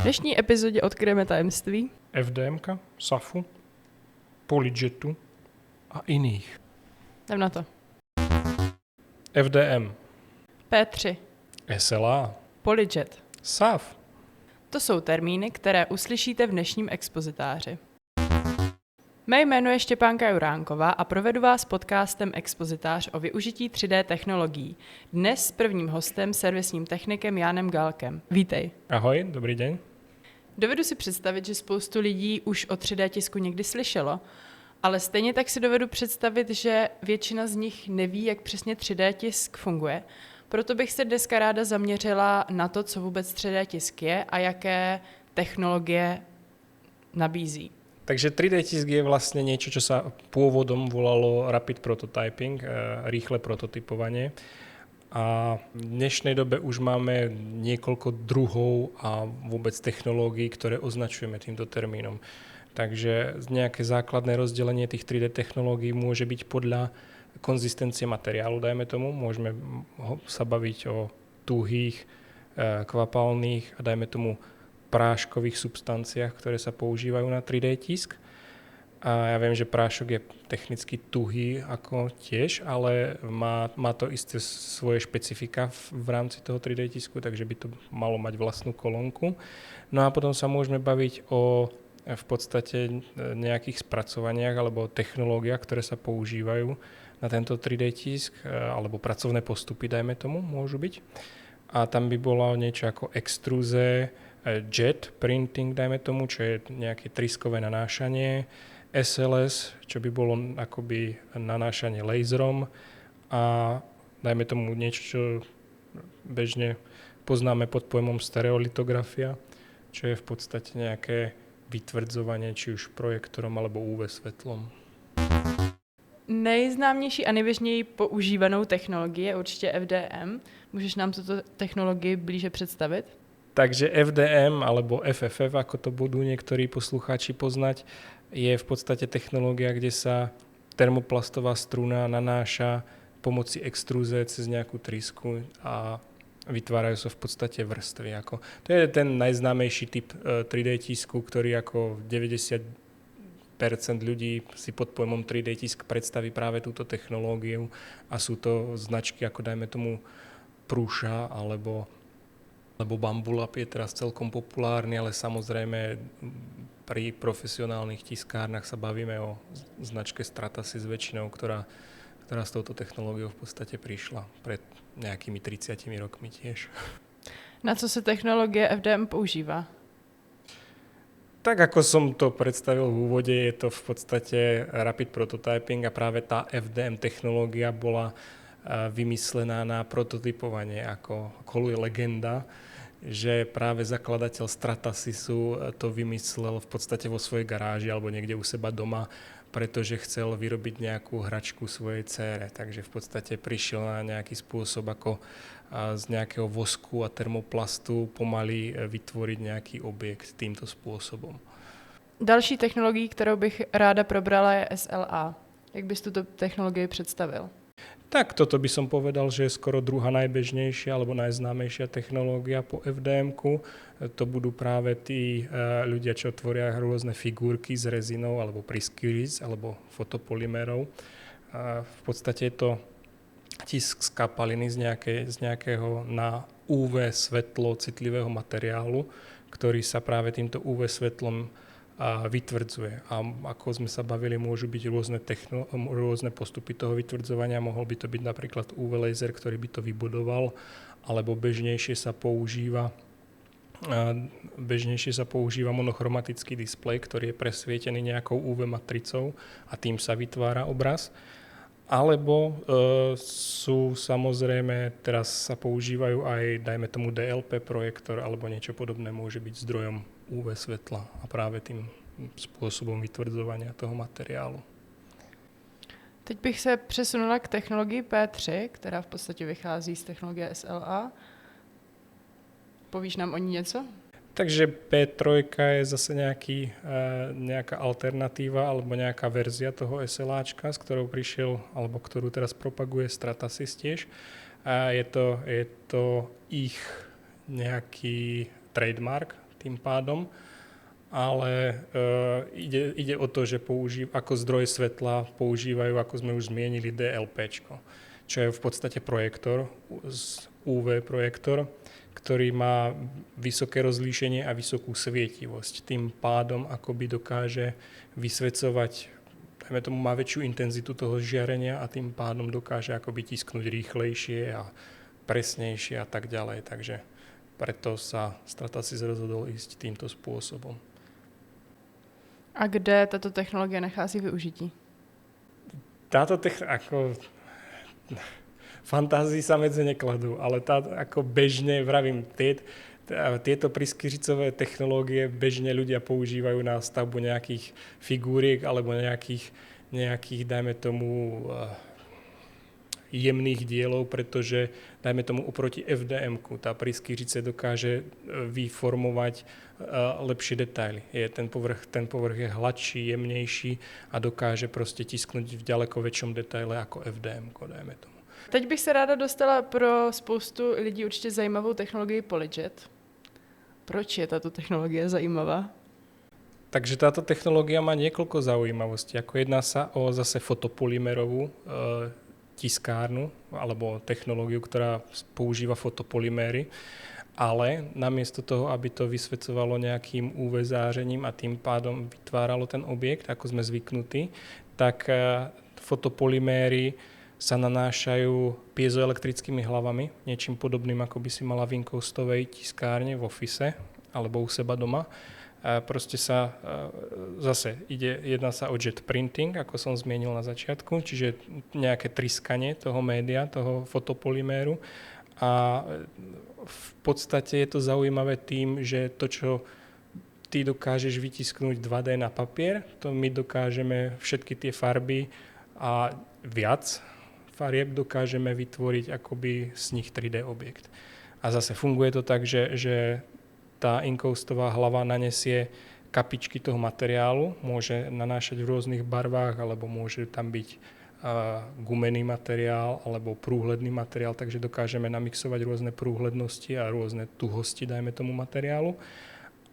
dnešní epizodě odkryjeme tajemství FDMka, SAFu, Polyjetu a iných. Jdem na to. FDM, P3, SLA, Polyjet. SAF. To jsou termíny, které uslyšíte v dnešním expozitáři. Mé jméno je Štěpánka Juránková a provedu vás podcastem Expozitář o využití 3D technologií. Dnes s prvním hostem, servisním technikem Jánem Galkem. Vítej. Ahoj, dobrý deň. Dovedu si představit, že spoustu lidí už o 3D tisku někdy slyšelo, ale stejně tak si dovedu představit, že většina z nich neví, jak přesně 3D tisk funguje. Proto bych se dneska ráda zaměřila na to, co vůbec 3D tisk je a jaké technologie nabízí. Takže 3D tisk je vlastne niečo, čo sa pôvodom volalo Rapid Prototyping, rýchle prototypovanie. A v dnešnej dobe už máme niekoľko druhov a vôbec technológií, ktoré označujeme týmto termínom. Takže nejaké základné rozdelenie tých 3D technológií môže byť podľa konzistencie materiálu, dajme tomu. Môžeme sa baviť o tuhých, kvapalných a dajme tomu práškových substanciách, ktoré sa používajú na 3D tisk. A ja viem, že prášok je technicky tuhý ako tiež, ale má to isté svoje špecifika v rámci toho 3D tisku, takže by to malo mať vlastnú kolónku. No a potom sa môžeme baviť o v podstate nejakých spracovaniach alebo technológiách, ktoré sa používajú na tento 3D tisk, alebo pracovné postupy, dajme tomu, môžu byť. A tam by bolo niečo ako extruze, jet printing, dajme tomu, čo je nejaké triskové nanášanie, SLS, čo by bolo akoby nanášanie laserom a dajme tomu niečo, čo bežne poznáme pod pojmom stereolitografia, čo je v podstate nejaké vytvrdzovanie, či už projektorom alebo UV svetlom. Nejznámější a nejběžněji používanou technologií je určitě FDM. Můžeš nám tuto technologii blíže představit? Takže FDM alebo FFF, ako to budú niektorí poslucháči poznať, je v podstate technológia, kde sa termoplastová struna nanáša pomocí extrúze cez nejakú trysku a vytvárajú sa v podstate vrstvy. To je ten najznámejší typ 3D tisku, ktorý ako 90% ľudí si pod pojmom 3D tisk predstaví práve túto technológiu a sú to značky ako dajme tomu Prusa alebo Bambulab je teraz celkom populárny, ale samozrejme pri profesionálnych tiskárnach sa bavíme o značke Stratasys väčšinou, ktorá s touto technológiou v podstate prišla pred nejakými 30 rokmi tiež. Na co se technologie FDM používá? Tak ako som to predstavil v úvode, je to v podstate Rapid Prototyping a práve tá FDM technológia bola vymyslená na prototypovanie, ako koluje legenda, že práve zakladateľ Stratasysu to vymyslel v podstate vo svojej garáži alebo niekde u seba doma, pretože chcel vyrobiť nejakú hračku svojej dcére. Takže v podstate prišiel na nejaký spôsob, ako z nejakého vosku a termoplastu pomaly vytvoriť nejaký objekt týmto spôsobom. Další technologií, kterou bych ráda probrala, je SLA. Jak bys tuto technologii představil? Tak toto by som povedal, že je skoro druhá najbežnejšia alebo najznámejšia technológia po FDM-ku. To budú práve tí ľudia, čo tvoria rôzne figurky z rezinou alebo priskyric alebo fotopolymerov. V podstate je to tisk z kapaliny z nejakého na UV svetlo citlivého materiálu, ktorý sa práve týmto UV svetlom vytvrdzuje. A ako sme sa bavili, môžu byť rôzne postupy toho vytvrdzovania. Mohol by to byť napríklad UV laser, ktorý by to vybudoval, alebo bežnejšie sa používa monochromatický displej, ktorý je presvietený nejakou UV matricou a tým sa vytvára obraz. Alebo sú samozrejme, teraz sa používajú aj, dajme tomu DLP projektor alebo niečo podobné môže byť zdrojom UV svetla a práve tým spôsobom vytvrdzovania toho materiálu. Teď bych se přesunula k technologii P3, která v podstatě vychází z technologie SLA. Povíš nám o ní něco? Takže P3 je zase nejaká alternatíva alebo nejaká verzia toho SLAčka, s ktorou prišiel, alebo ktorú teraz propaguje Stratasys tiež. A je to ich nejaký trademark, tým pádom, ale ide o to, že ako zdroj svetla používajú, ako sme už zmienili, DLPčko, čo je v podstate projektor, UV projektor, ktorý má vysoké rozlíšenie a vysokú svietivosť. Tým pádom akoby dokáže vysvecovať, dajme tomu, má väčšiu intenzitu toho žiarenia a tým pádom dokáže akoby tisknúť rýchlejšie a presnejšie a tak ďalej. Takže preto sa Stratasys rozhodol ísť týmto spôsobom. A kde tato technologie nachází využití? Táto ako fantázii sa medze nekladú, ale ako bežne, vravím, tieto pryskyřicové technológie bežne ľudia používajú na stavbu nejakých figúriek alebo nejakých dajme tomu, jemných dielov, pretože, dajme tomu, oproti FDM-ku, tá pryskyřice dokáže vyformovať lepšie detaily. Ten povrch je hladší, jemnejší a dokáže proste tisknúť v ďaleko väčšom detaile ako FDM-ko, dajme tomu. Teď bych se ráda dostala pro spoustu lidí určitě zajímavou technologii PolyJet. Proč je tato technologie zajímavá? Takže táto technológia má niekoľko zaujímavostí. Ako jedná sa o zase fotopolymerovú tiskárnu alebo technológiu, ktorá používa fotopolyméry, ale namiesto toho, aby to vysvecovalo nejakým UV zářením a tým pádom vytváralo ten objekt, ako sme zvyknutí, tak fotopolyméry sa nanášajú piezoelektrickými hlavami, niečím podobným, ako by si mala v inkoustovej tiskárne v office alebo u seba doma. Proste sa zase jedná sa o jet printing, ako som zmienil na začiatku, čiže nejaké triskanie toho média, toho fotopolyméru. A v podstate je to zaujímavé tým, že to, čo ty dokážeš vytisknúť 2D na papier, to my dokážeme všetky tie farby a viac farieb dokážeme vytvoriť akoby z nich 3D objekt. A zase funguje to tak, že tá inkoustová hlava nanesie kapičky toho materiálu, môže nanášať v rôznych barvách, alebo môže tam byť gumený materiál alebo prúhledný materiál, takže dokážeme namixovať rôzne prúhlednosti a rôzne tuhosti, dajme tomu, materiálu.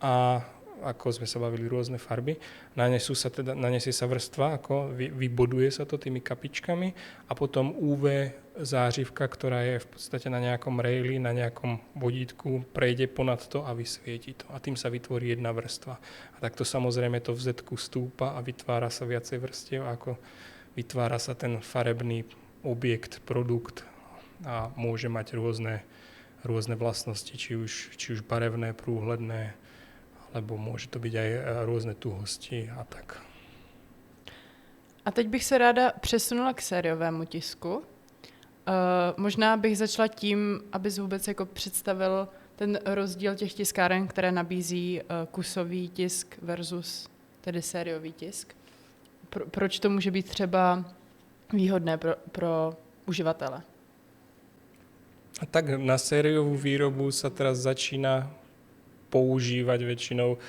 A ako sme sa bavili, rôzne farby. Nanesie sa vrstva, ako vyboduje sa to tými kapičkami a potom UV zářivka, ktorá je v podstate na nejakom raili, na nejakom vodítku, prejde ponad to a vysvieti to. A tým sa vytvorí jedna vrstva. A takto samozrejme to v Z-ku stúpa a vytvára sa viacej vrstiev, ako vytvára sa ten farebný objekt, produkt a môže mať rôzne vlastnosti, či už barevné, prúhledné, alebo môže to byť aj rôzne tuhosti a tak. A teď bych se ráda přesunula k sériovému tisku. Možná bych začala tím, abys vůbec jako představil ten rozdíl těch tiskáren, které nabízí kusový tisk versus tedy sériový tisk. Proč to může být třeba výhodné pro uživatele? A tak na sériovú výrobu sa teraz začína používať väčšinou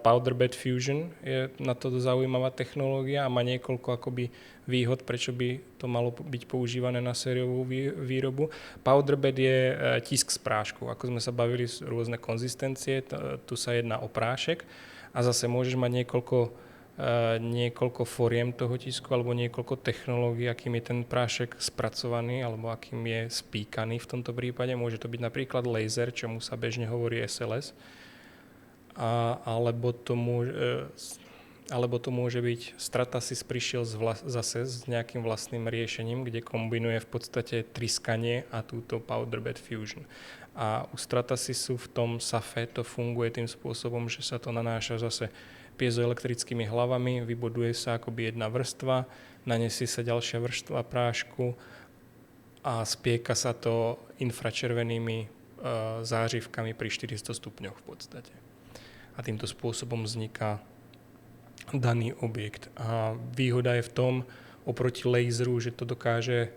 Powder Bed Fusion. Je na to zaujímavá technológia a má niekoľko akoby výhod, prečo by to malo byť používané na sériovú výrobu. Powder Bed je tisk z prášku. Ako sme sa bavili, rôzne konzistencie, tu sa jedná o prášek a zase môžeš mať niekoľko foriem toho tisku alebo niekoľko technológií, akým je ten prášek spracovaný alebo akým je spíkaný v tomto prípade. Môže to byť napríklad laser, čomu sa bežne hovorí SLS, alebo to môže byť Stratasys prišiel zase s nejakým vlastným riešením, kde kombinuje v podstate triskanie a túto Powder Bed Fusion. A u Stratasysu v tom SAFE to funguje tým spôsobom, že sa to nanáša zase piezoelektrickými hlavami, vyboduje sa akoby jedna vrstva, nanesie sa ďalšia vrstva prášku a spieka sa to infračervenými zářivkami pri 400 stupňoch v podstate. A týmto spôsobom vzniká daný objekt. A výhoda je v tom, oproti laseru, že to dokáže,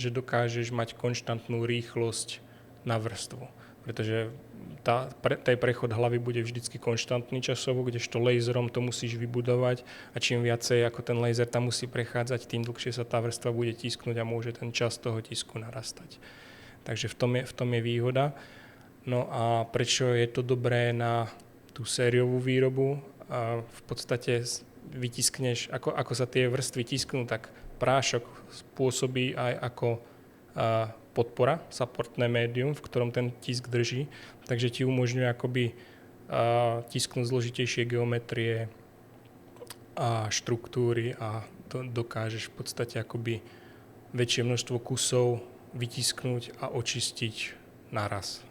že dokážeš mať konštantnú rýchlosť na vrstvu. Pretože ten prechod hlavy bude vždycky konštantný časovo, kdežto laserom to musíš vybudovať a čím viacej ako ten laser tam musí prechádzať, tým dlhšie sa tá vrstva bude tisknúť a môže ten čas toho tisku narastať. Takže v tom je výhoda. No a prečo je to dobré na tú sériovú výrobu? A v podstate vytiskneš, ako sa tie vrstvy tisknú, tak prášok spôsobí aj ako podpora, supportné médium, v ktorom ten tisk drží, takže ti umožňuje akoby tisknúť zložitejšie geometrie a štruktúry a to dokážeš v podstate akoby väčšie množstvo kusov vytisknúť a očistiť naraz.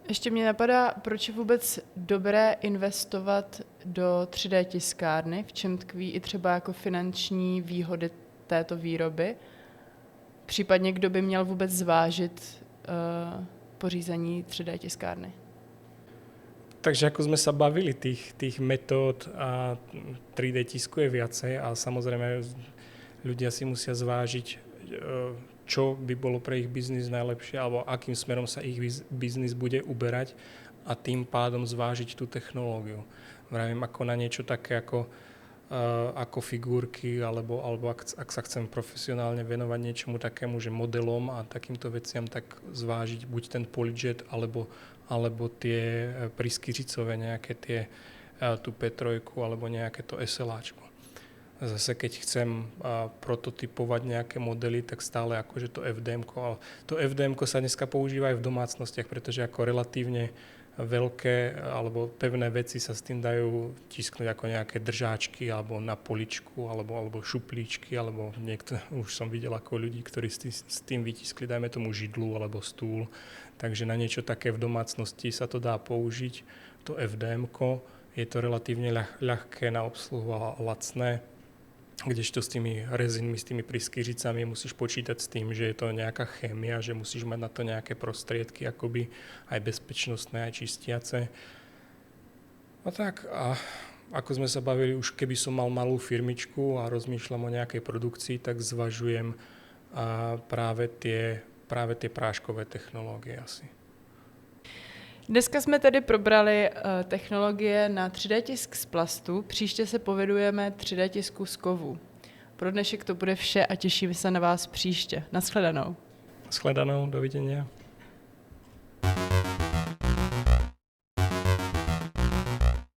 Ještě mě napadá, proč je vůbec dobré investovat do 3D tiskárny, v čem tkví i třeba jako finanční výhody této výroby. Případně, kdo by měl vůbec zvážit pořízení 3D tiskárny. Takže ako sme sa bavili, tých metód a 3D tisku je viacej a samozrejme ľudia si musia zvážiť, čo by bolo pre ich biznis najlepšie alebo akým smerom sa ich biznis bude uberať a tým pádom zvážiť tú technológiu. Vravím, ako na niečo také ako figurky alebo ak sa chcem profesionálne venovať niečomu takému, že modelom a takýmto veciam, tak zvážiť buď ten polyjet alebo tie pryskyřicové, nejaké tie tú P3 alebo nejaké to SLAčko. Zase keď chcem prototypovať nejaké modely, tak stále akože to FDM-ko. Ale to FDM-ko sa dneska používa aj v domácnostiach, pretože ako relatívne veľké alebo pevné veci sa s tým dajú tisknúť ako nejaké držáčky alebo na poličku alebo šuplíčky alebo už som videl ako ľudí, ktorí s tým vytiskli, dajme tomu židlu alebo stôl. Takže na niečo také v domácnosti sa to dá použiť. To FDM-ko je to relatívne ľahké na obsluhu a lacné, kdežto s tými rezinmi, s tými pryskyřicami musíš počítať s tým, že je to nejaká chémia, že musíš mať na to nejaké prostriedky, akoby aj bezpečnostné, aj čistiace. No tak, a ako sme sa bavili, už keby som mal malú firmičku a rozmýšľam o nejakej produkcii, tak zvažujem práve tie práškové technológie asi. Dneska jsme tedy probrali technologie na 3D tisk z plastu, příště se pověnujeme 3D tisku z kovů. Pro dnešek to bude vše a těšíme se na vás příště. Naschledanou. Naschledanou, dovidenia.